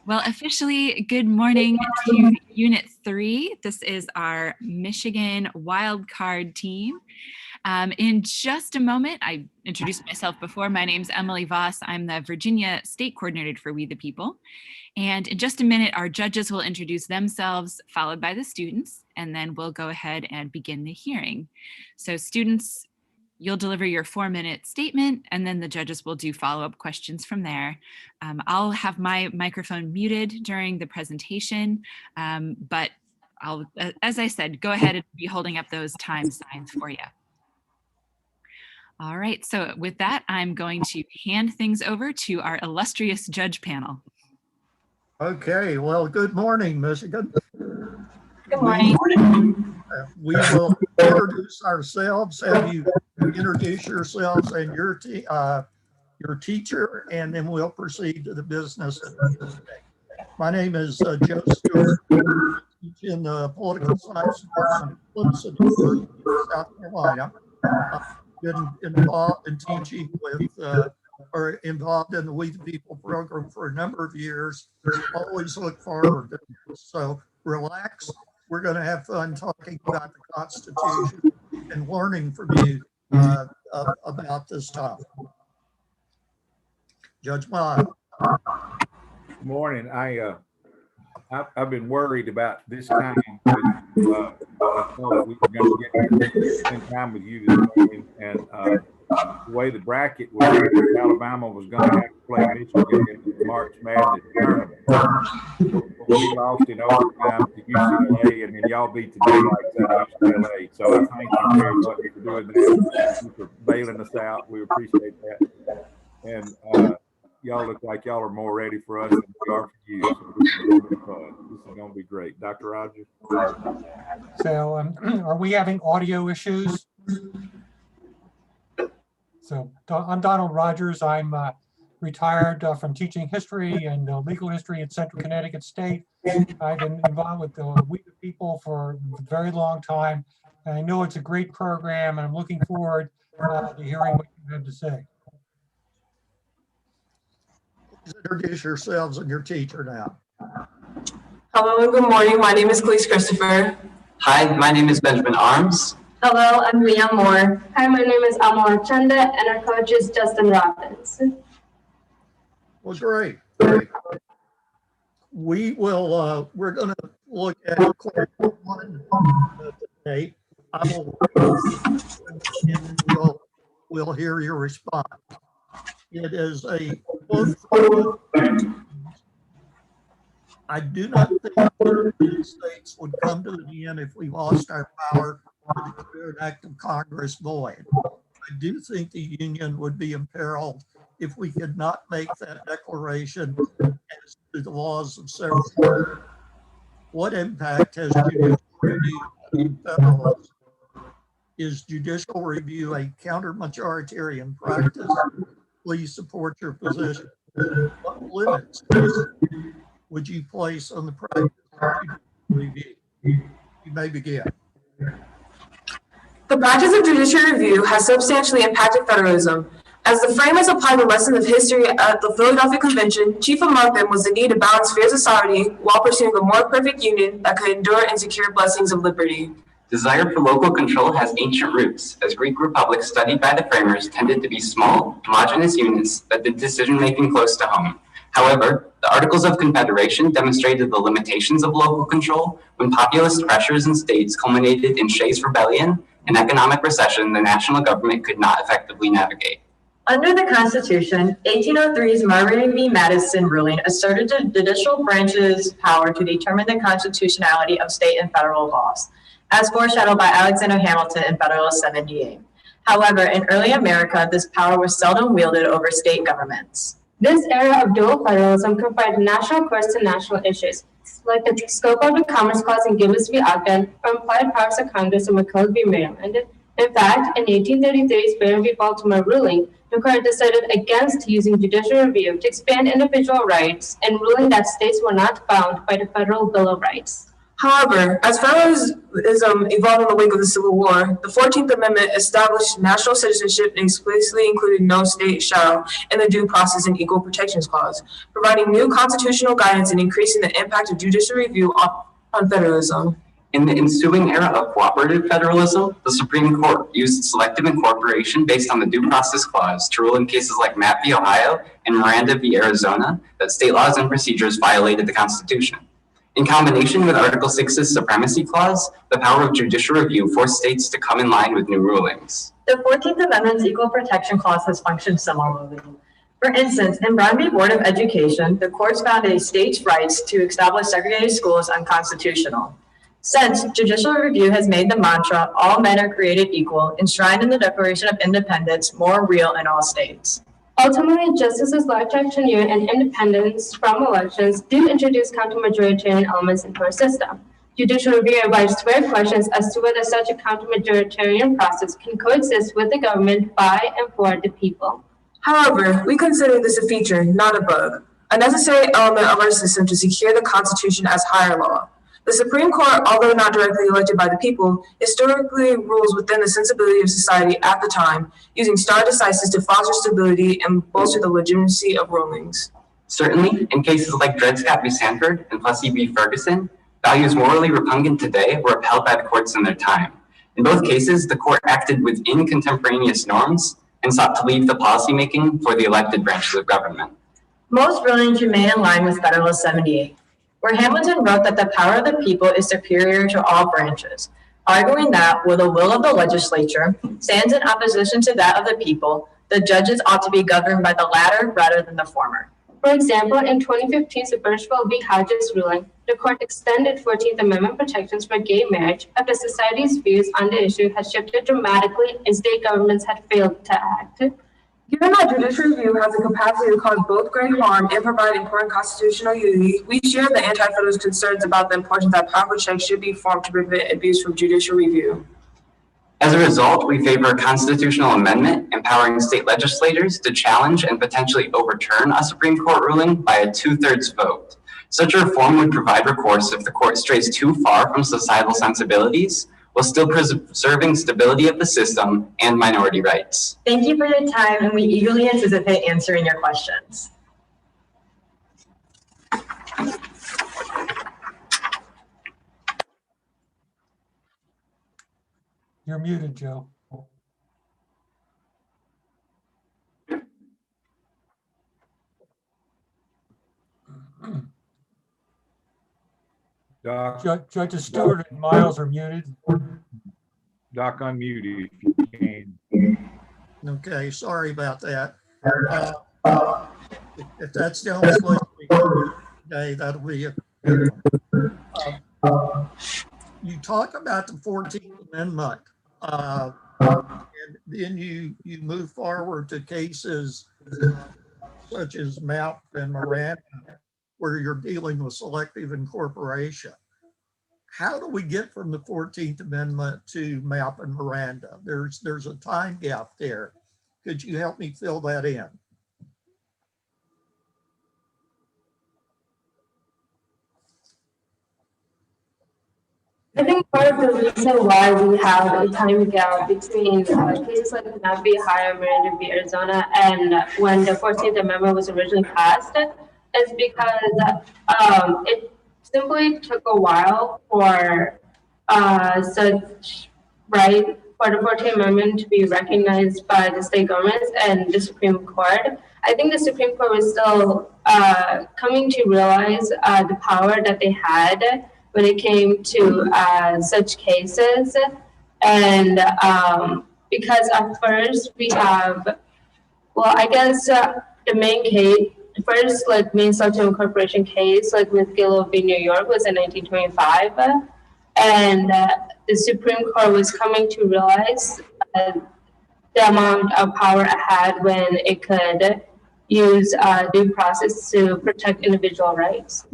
Well, officially, good morning to Unit 3. This is our Michigan wildcard team. In just a moment, I introduced myself before. My name's Emily Voss. I'm the Virginia State Coordinator for We the People. And in just a minute, our judges will introduce themselves, followed by the students, and then we'll go ahead and begin the hearing. So students, you'll deliver your 4-minute statement, and then the judges will do follow-up questions from there. I'll have my microphone muted during the presentation, but I'll, as I said, go ahead and be holding up those time signs for you. All right, so with that, I'm going to hand things over to our illustrious judge panel. Okay, well, good morning, Michigan. Good morning. We will introduce ourselves. Have you introduce yourselves and your teacher, and then we'll proceed to the business of the day. My name is Joe Stewart. I teach in the political science department at Clemson University, South Carolina. I've been involved in teaching with or involved in the We the People program for a number of years. Always look forward to this. So relax. We're going to have fun talking about the Constitution and learning from you about this topic. Judge Mott. Good morning. I've been worried about this time. I thought we were going to get to spend time with you this morning, and the way the bracket was, Alabama was going to have to play Michigan in the March Madness tournament. We lost in overtime to UCLA, and then y'all beat the daylights out of UCLA. So I thank you very much for doing that, for bailing us out. We appreciate that. And y'all look like y'all are more ready for us than we are for you. So this is going to be great. Dr. Rogers? So are we having audio issues? So I'm Donald Rogers. I'm retired from teaching history and legal history at Central Connecticut State. I've been involved with We the People for a very long time. And I know it's a great program, and I'm looking forward to hearing what you have to say. Please introduce yourselves and your teacher now. Hello and good morning. My name is Cleese Christopher. Hi, my name is Benjamin Arms. Hello, I'm Leah Moore. Hi, my name is Amar Chanda, and our coach is Justin Robbins. Well, great. We will, we're going to look at clip 1 today. I will, and we'll hear your response. It is a quote from, I do not think the United States would come to the end if we lost our power to declare an act of Congress void. I do think the Union would be imperiled if we could not make that declaration as to the laws of several. What impact has judicial review on federalism? Is judicial review a counter-majoritarian practice? Please support your position. What limits would you place on the practice of judicial review? You may begin. The practice of judicial review has substantially impacted federalism. As the framers applied the lessons of history at the Philadelphia Convention, chief among them was the need to balance fears of sovereignty while pursuing a more perfect union that could endure and secure blessings of liberty. Desire for local control has ancient roots, as Greek republics studied by the framers tended to be small, homogeneous units that did decision-making close to home. However, the Articles of Confederation demonstrated the limitations of local control when populist pressures in states culminated in Shays' Rebellion, an economic recession the national government could not effectively navigate. Under the Constitution, 1803's Marbury v. Madison ruling asserted the judicial branch's power to determine the constitutionality of state and federal laws, as foreshadowed by Alexander Hamilton in Federalist 78. However, in early America, this power was seldom wielded over state governments. This era of dual federalism confined national courts to national issues, like the scope of the Commerce Clause in Gibbs v. Ogden, or implied powers of Congress in McCulloch v. Maryland. In fact, in 1833's Barron v. Baltimore ruling, the court decided against using judicial review to expand individual rights and ruling that states were not bound by the Federal Bill of Rights. However, as federalism evolved in the wake of the Civil War, the 14th Amendment established national citizenship and explicitly included no state shall in the Due Process and Equal Protections Clause, providing new constitutional guidance and increasing the impact of judicial review on federalism. In the ensuing era of cooperative federalism, the Supreme Court used selective incorporation based on the Due Process Clause to rule in cases like Mapp v. Ohio and Miranda v. Arizona that state laws and procedures violated the Constitution. In combination with Article 6's Supremacy Clause, the power of judicial review forced states to come in line with new rulings. The 14th Amendment's Equal Protection Clause has functioned similarly. For instance, in Brown v. Board of Education, the courts found a state's rights to establish segregated schools unconstitutional. Since, judicial review has made the mantra, all men are created equal, enshrined in the Declaration of Independence, more real in all states. Ultimately, justices' lifetime tenure and independence from elections do introduce counter-majoritarian elements into our system. Judicial review invites fair questions as to whether such a counter-majoritarian process can coexist with the government by and for the people. However, we consider this a feature, not a bug, a necessary element of our system to secure the Constitution as higher law. The Supreme Court, although not directly elected by the people, historically rules within the sensibility of society at the time, using stare decisis to foster stability and bolster the legitimacy of rulings. Certainly, in cases like Dred Scott v. Sanford and Plessy v. Ferguson, values morally repugnant today were upheld by the courts in their time. In both cases, the court acted within contemporaneous norms and sought to leave the policymaking for the elected branches of government. Most rulings remain in line with Federalist 78, where Hamilton wrote that the power of the people is superior to all branches, arguing that where the will of the legislature stands in opposition to that of the people, the judges ought to be governed by the latter rather than the former. For example, in 2015's Birchville v. Hodges ruling, the court extended 14th Amendment protections for gay marriage after society's views on the issue had shifted dramatically and state governments had failed to act. Given that judicial review has the capacity to cause both great harm and provide important constitutional unity, we share the Anti-Federalist concerns about the importance that powerful checks should be formed to prevent abuse from judicial review. As a result, we favor a constitutional amendment empowering state legislators to challenge and potentially overturn a Supreme Court ruling by a 2/3 vote. Such a reform would provide recourse if the court strays too far from societal sensibilities, while still preserving stability of the system and minority rights. Thank you for your time, and we eagerly anticipate answering your questions. You're muted, Joe. Doc, Judges Stewart and Miles are muted. Doc, unmute if you can. Okay, sorry about that. If that's the only place we go today, that'll be a good one. You talk about the 14th Amendment, and then you move forward to cases such as Mapp and Miranda, where you're dealing with selective incorporation. How do we get from the 14th Amendment to Mapp and Miranda? There's a time gap there. Could you help me fill that in? I think part of the reason why we have a time gap between cases like Mapp v. Ohio, Miranda v. Arizona, and when the 14th Amendment was originally passed is because it simply took a while for such right for the 14th Amendment to be recognized by the state governments and the Supreme Court. I think the Supreme Court was still coming to realize the power that they had when it came to such cases. And because at first we have, well, I guess the main case, first like main selective incorporation case, like with Gillow v. New York was in 1925. And the Supreme Court was coming to realize the amount of power it had when it could use due process to protect individual rights.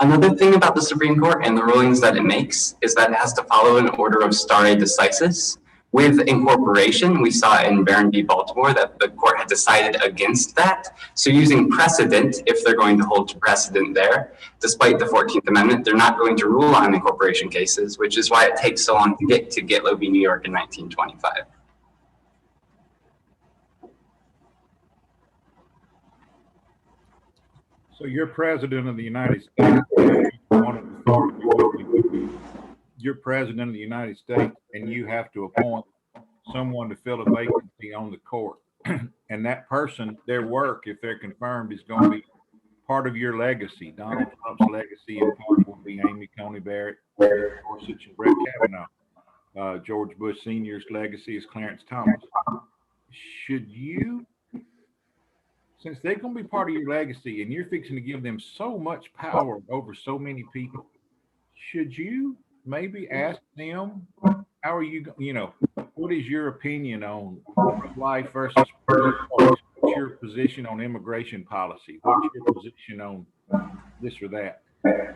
Another thing about the Supreme Court and the rulings that it makes is that it has to follow an order of stare decisis, With incorporation, we saw in Barron v. Baltimore that the court had decided against that. So using precedent, if they're going to hold to precedent there, despite the 14th Amendment, they're not going to rule on incorporation cases, which is why it takes so long to get Gitlow v. New York in 1925. So you're president of the United States. You're president of the United States, and you have to appoint someone to fill a vacancy on the court. And that person, their work, if they're confirmed, is going to be part of your legacy. Donald Trump's legacy in part will be Amy Coney Barrett, Gorsuch, and Brett Kavanaugh. George Bush Sr.'s legacy is Clarence Thomas. Should you, since they're going to be part of your legacy and you're fixing to give them so much power over so many people, should you maybe ask them, how are you, what is your opinion on life versus what's your position on immigration policy? What's your position on this or that?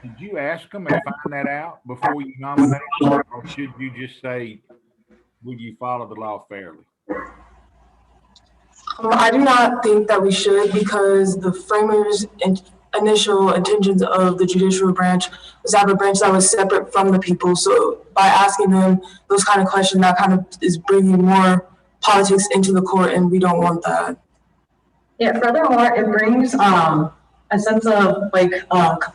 Did you ask them and find that out before you nominate them, or should you just say, will you follow the law fairly? I do not think that we should, because the framers' initial intentions of the judicial branch was to have a branch that was separate from the people. So by asking them those kind of questions, that kind of is bringing more politics into the court, and we don't want that. Yeah, furthermore, it brings a sense of, like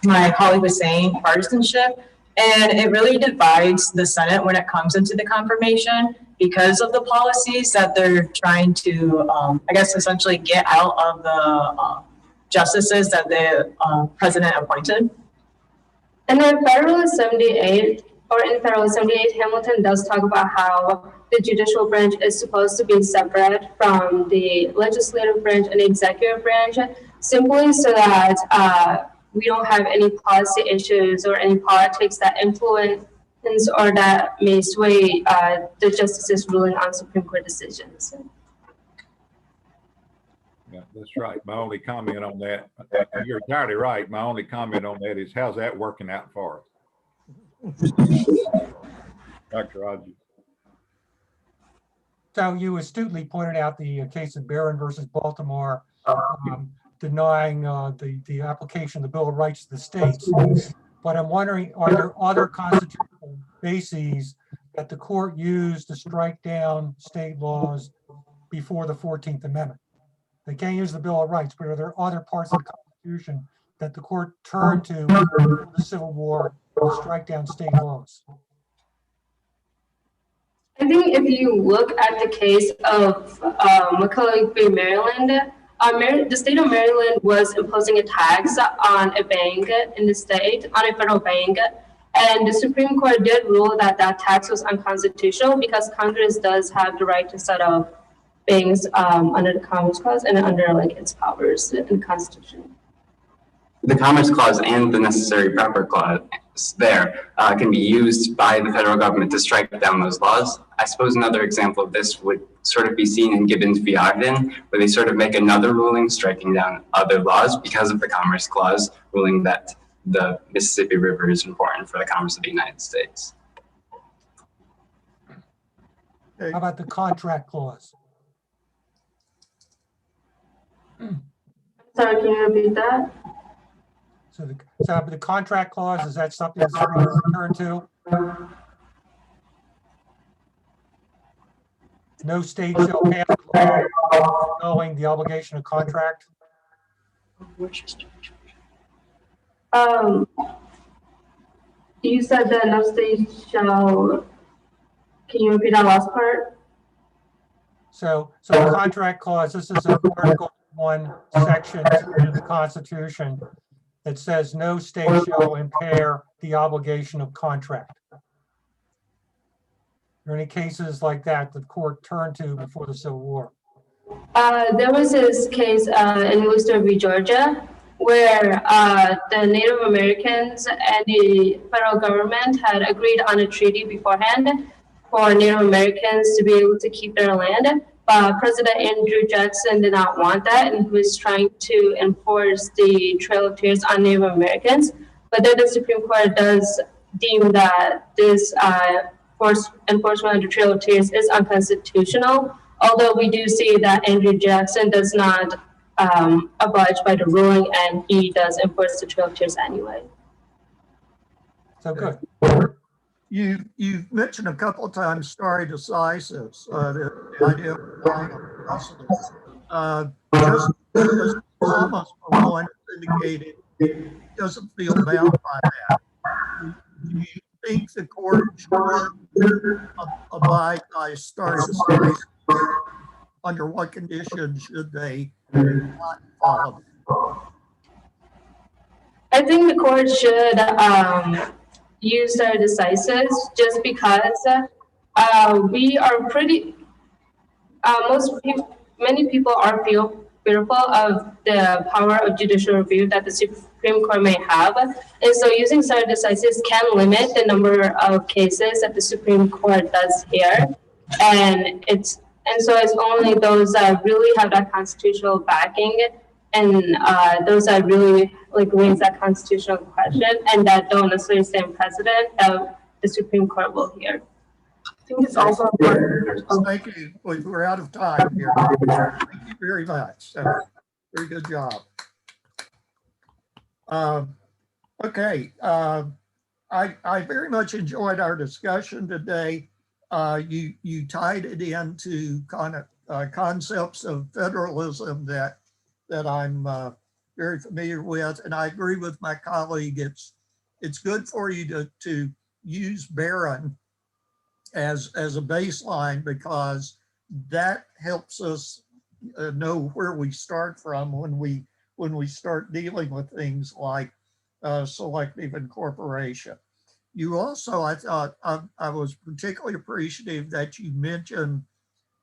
my colleague was saying, partisanship, and it really divides the Senate when it comes into the confirmation because of the policies that they're trying to, I guess, essentially get out of the justices that the president appointed. And then Federalist 78, or in Federalist 78, Hamilton does talk about how the judicial branch is supposed to be separate from the legislative branch and executive branch, simply so that we don't have any policy issues or any politics that influence or that may sway the justices ruling on Supreme Court decisions. Yeah, that's right. My only comment on that, you're entirely right. My only comment on that is, how's that working out for us? Dr. Rogers. So you astutely pointed out the case of Barron versus Baltimore, denying the application of the Bill of Rights to the states. But I'm wondering, are there other constitutional bases that the court used to strike down state laws before the 14th Amendment? They can't use the Bill of Rights, but are there other parts of the Constitution that the court turned to before the Civil War to strike down state laws? I think if you look at the case of McCulloch v. Maryland, the state of Maryland was imposing a tax on a bank in the state, on a federal bank, and the Supreme Court did rule that that tax was unconstitutional because Congress does have the right to set up banks under the Commerce Clause and under its powers in the Constitution. The Commerce Clause and the Necessary Proper Clause there can be used by the federal government to strike down those laws. I suppose another example of this would sort of be seen in Gibbons v. Ogden, where they sort of make another ruling striking down other laws because of the Commerce Clause, ruling that the Mississippi River is important for the commerce of the United States. How about the contract clause? Sorry, can you repeat that? So the contract clause, is that something that's returned to? No state shall pass a law knowing the obligation of contract. You said that no state shall, can you repeat that last part? So the contract clause, this is an Article 1, Section 2 of the Constitution that says no state shall impair the obligation of contract. Are there any cases like that the court turned to before the Civil War? There was this case in Worcester v. Georgia where the Native Americans and the federal government had agreed on a treaty beforehand for Native Americans to be able to keep their land. President Andrew Jackson did not want that, and he was trying to enforce the Trail of Tears on Native Americans. But then the Supreme Court does deem that this enforcement under Trail of Tears is unconstitutional, although we do see that Andrew Jackson does not abide by the ruling, and he does enforce the Trail of Tears anyway. So good. You've mentioned a couple of times stare decisis, the idea of relying on precedent. Just as Thomas, for one, indicated he doesn't feel bound by that. Do you think the court should abide by stare decisis? Under what conditions should they not follow? I think the court should use their decisis just because we are pretty, many people are fearful of the power of judicial review that the Supreme Court may have. And so using stare decisis can limit the number of cases that the Supreme Court does hear. And so it's only those that really have that constitutional backing and those that really raise that constitutional question and that don't necessarily stand precedent that the Supreme Court will hear. I think it's also important. Thank you. We're out of time here. Thank you very much. Very good job. Okay. I very much enjoyed our discussion today. You tied it into concepts of federalism that I'm very familiar with, and I agree with my colleague. It's good for you to use Barron as a baseline, because that helps us know where we start from when we start dealing with things like selective incorporation. You also, I thought, I was particularly appreciative that you mentioned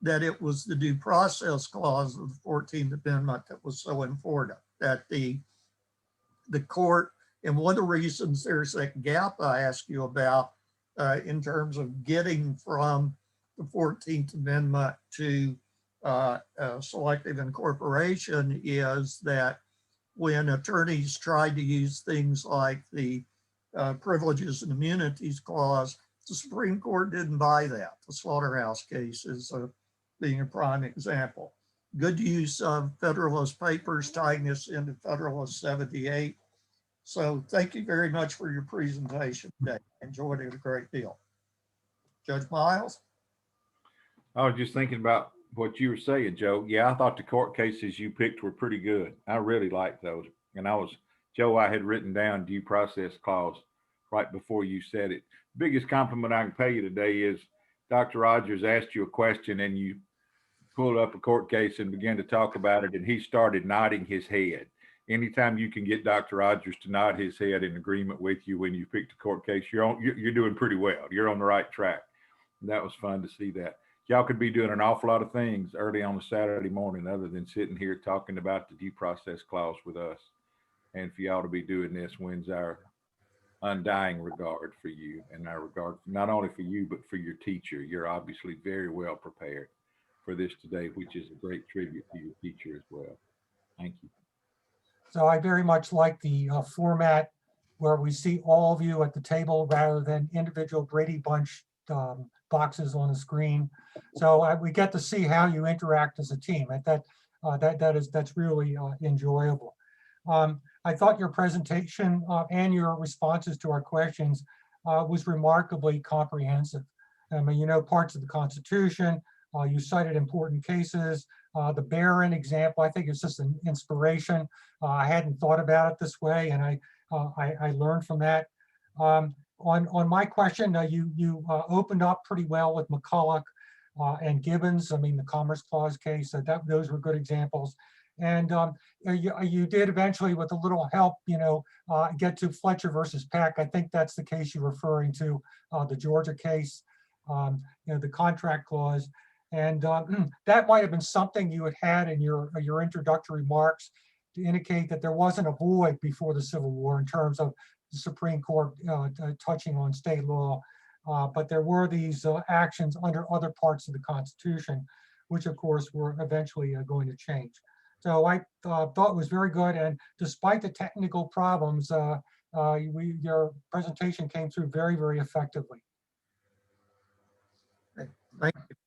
that it was the due process clause of the 14th Amendment that was so important, that the court, and one of the reasons there's that gap I asked you about in terms of getting from the 14th Amendment to selective incorporation, is that when attorneys tried to use things like the Privileges and Immunities Clause, the Supreme Court didn't buy that. The Slaughterhouse case is being a prime example. Good use of Federalist Papers, tying this into Federalist 78. So thank you very much for your presentation today. Enjoyed it a great deal. Judge Miles? I was just thinking about what you were saying, Joe. Yeah, I thought the court cases you picked were pretty good. I really liked those. And Joe, I had written down due process clause right before you said it. Biggest compliment I can pay you today is Dr. Rogers asked you a question and you pulled up a court case and began to talk about it, and he started nodding his head. Anytime you can get Dr. Rogers to nod his head in agreement with you when you picked a court case, you're doing pretty well. You're on the right track. And that was fun to see that. Y'all could be doing an awful lot of things early on a Saturday morning other than sitting here talking about the due process clause with us. And for y'all to be doing this wins our undying regard for you, and our regard not only for you, but for your teacher. You're obviously very well prepared for this today, which is a great tribute to your teacher as well. Thank you. So I very much like the format where we see all of you at the table rather than individual Brady Bunch boxes on the screen. So we get to see how you interact as a team. That's really enjoyable. I thought your presentation and your responses to our questions was remarkably comprehensive. I mean, you know, parts of the Constitution, you cited important cases. The Barron example, I think it's just an inspiration. I hadn't thought about it this way, and I learned from that. On my question, you opened up pretty well with McCulloch and Gibbons. I mean, the Commerce Clause case, those were good examples. And you did eventually, with a little help, get to Fletcher versus Peck. I think that's the case you're referring to, the Georgia case, the contract clause. And that might have been something you had in your introductory remarks to indicate that there wasn't a void before the Civil War in terms of the Supreme Court touching on state law. But there were these actions under other parts of the Constitution, which of course were eventually going to change. So I thought it was very good. And despite the technical problems, your presentation came through very, very effectively. Thank you.